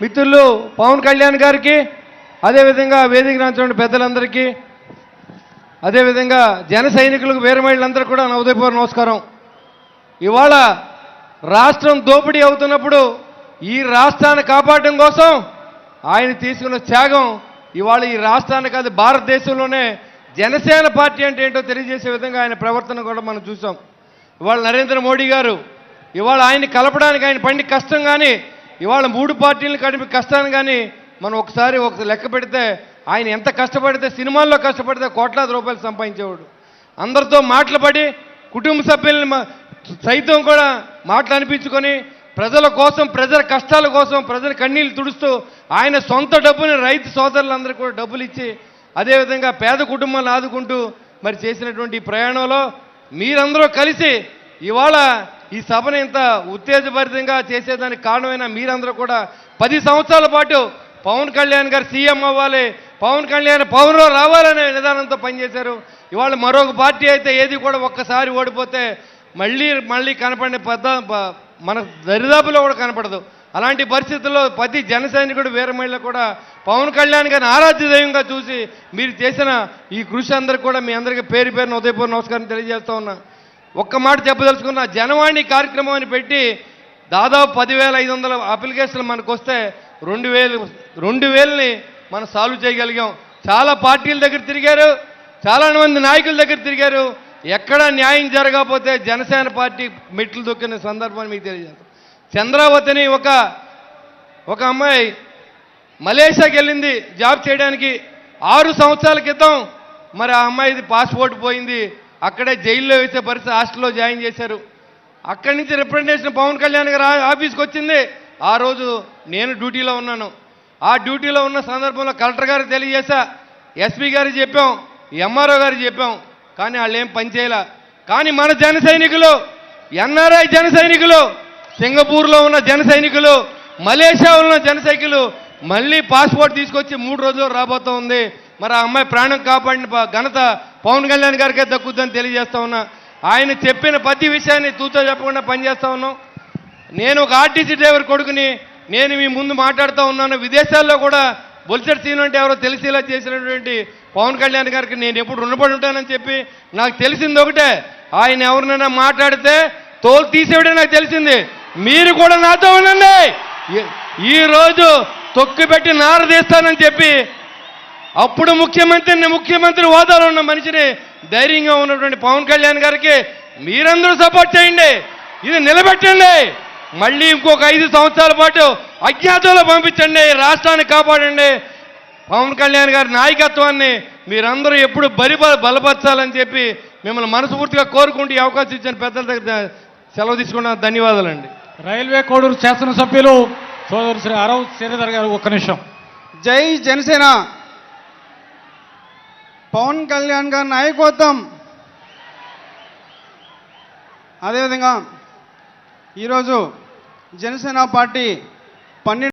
మిత్రులు పవన్ కళ్యాణ్ గారికి, అదేవిధంగా వేదిక నాచున్న పెద్దలందరికీ, అదేవిధంగా జన సైనికులకు వీర మహిళలందరూ కూడా నా ఉదయపూర్వ నమస్కారం. ఇవాళ రాష్ట్రం దోపిడీ అవుతున్నప్పుడు ఈ రాష్ట్రాన్ని కాపాడడం కోసం ఆయన తీసుకున్న త్యాగం ఇవాళ ఈ రాష్ట్రాన్ని కాదు భారతదేశంలోనే జనసేన పార్టీ అంటే ఏంటో తెలియజేసే విధంగా ఆయన ప్రవర్తన కూడా మనం చూసాం. ఇవాళ నరేంద్ర మోడీ గారు ఇవాళ ఆయన్ని కలపడానికి ఆయన పండి కష్టం కానీ, ఇవాళ 3 పార్టీలను కలిపి కష్టాన్ని కానీ మనం ఒకసారి లెక్క పెడితే ఆయన ఎంత కష్టపడితే, సినిమాల్లో కష్టపడితే కోట్లాది రూపాయలు సంపాదించేవాడు. అందరితో మాటలు కుటుంబ సభ్యుల్ని సైతం కూడా మాటలు అనిపించుకొని ప్రజల కోసం, ప్రజల కష్టాల కోసం, ప్రజల కన్నీళ్లు తుడుస్తూ ఆయన సొంత డబ్బుని రైతు సోదరులందరూ కూడా డబ్బులు ఇచ్చి, అదేవిధంగా పేద కుటుంబాలను ఆదుకుంటూ మరి చేసినటువంటి ఈ ప్రయాణంలో మీరందరూ కలిసి ఇవాళ ఈ సభను ఇంత ఉత్తేజభరితంగా చేసేదానికి కారణమైన మీరందరూ కూడా 10 సంవత్సరాల పాటు పవన్ కళ్యాణ్ గారు సీఎం అవ్వాలి, పవన్ కళ్యాణ్ పవన్లో రావాలనే విధానంతో పనిచేశారు. ఇవాళ మరొక పార్టీ అయితే ఏది కూడా ఒక్కసారి ఓడిపోతే మళ్ళీ కనపడిన మన దరిదాపులో కూడా కనపడదు. అలాంటి పరిస్థితుల్లో ప్రతి జన సైనికుడు వీర మహిళ కూడా పవన్ కళ్యాణ్ గారిని ఆరాధ్య దైవంగా చూసి మీరు చేసిన ఈ కృషి అందరికీ కూడా మీ అందరికీ పేరు పేరున ఉదయపూర్వ నమస్కారం తెలియజేస్తా ఉన్నా. ఒక్క మాట చెప్పదలుచుకున్న, జనవాణి కార్యక్రమం అని పెట్టి దాదాపు 10,500 అప్లికేషన్లు మనకు వస్తే 2,000ని మనం సాల్వ్ చేయగలిగాం. చాలా పార్టీల దగ్గర తిరిగారు, చాలా మంది నాయకుల దగ్గర తిరిగారు. ఎక్కడా న్యాయం జరగకపోతే జనసేన పార్టీ మెట్లు దొక్కిన సందర్భాన్ని మీకు తెలియజేస్తాం. చంద్రావతిని ఒక అమ్మాయి మలేషియాకి వెళ్ళింది జాబ్ చేయడానికి. 6 సంవత్సరాల క్రితం మరి ఆ అమ్మాయిది పాస్పోర్ట్ పోయింది. అక్కడే జైల్లో వేసే పరిస్థితి, హాస్టల్లో జాయిన్ చేశారు. అక్కడి నుంచి రిప్రజెంటేషన్ పవన్ కళ్యాణ్ గారు ఆఫీస్కి వచ్చింది. ఆ రోజు నేను డ్యూటీలో ఉన్నాను. ఆ డ్యూటీలో ఉన్న సందర్భంలో కలెక్టర్ గారికి తెలియజేశా, ఎస్పీ గారికి చెప్పాం, ఎంఆర్ఓ గారికి చెప్పాం. కానీ వాళ్ళు ఏం పనిచేయాల. కానీ మన జన సైనికులు, ఎన్ఆర్ఐ జన సైనికులు, సింగపూర్లో ఉన్న జన సైనికులు, మలేషియాలో ఉన్న జన సైనికులు మళ్ళీ పాస్పోర్ట్ తీసుకొచ్చి 3 రోజుల్లో రాబోతూ ఉంది. మరి ఆ అమ్మాయి ప్రాణం కాపాడిన ఘనత పవన్ కళ్యాణ్ గారికే దక్కుద్దని తెలియజేస్తా ఉన్నా. ఆయన చెప్పిన ప్రతి విషయాన్ని తూచా చెప్పకుండా పనిచేస్తా ఉన్నాం. నేను ఒక ఆర్టీసీ డ్రైవర్ కొడుకుని నేను మీ ముందు మాట్లాడుతూ ఉన్నాను. విదేశాల్లో కూడా బొలిసెట్ సీన్ అంటే ఎవరో తెలిసేలా చేసినటువంటి పవన్ కళ్యాణ్ గారికి నేను ఎప్పుడు రుణపడి ఉంటానని చెప్పి నాకు తెలిసింది ఒకటే, ఆయన ఎవరినైనా మాట్లాడితే తోలు తీసేయడం నాకు తెలిసింది. మీరు కూడా నాతో ఉండండి. ఈరోజు తొక్కిపెట్టి నారదీస్తానని చెప్పి అప్పుడు ముఖ్యమంత్రి హోదాలో ఉన్న మనిషిని, ధైర్యంగా ఉన్నటువంటి పవన్ కళ్యాణ్ గారికి మీరందరూ సపోర్ట్ చేయండి. ఇది నిలబెట్టండి. మళ్ళీ ఇంకొక 5 సంవత్సరాల పాటు అజ్ఞాతంలో పంపించండి. రాష్ట్రాన్ని కాపాడండి. పవన్ కళ్యాణ్ గారి నాయకత్వాన్ని మీరందరూ ఎప్పుడు బలపరచాలని చెప్పి మిమ్మల్ని మనస్ఫూర్తిగా కోరుకుంటూ ఈ అవకాశం ఇచ్చిన పెద్దల దగ్గర సెలవు తీసుకున్న ధన్యవాదాలండి. రైల్వే కోడూరు శాసనసభ్యులు సోదరు శ్రీ అరవ్ శ్రీధర్ గారు, ఒక్క నిమిషం. జై జనసేన. పవన్ కళ్యాణ్ గారి నాయకత్వం. అదేవిధంగా ఈరోజు జనసేన పార్టీ 12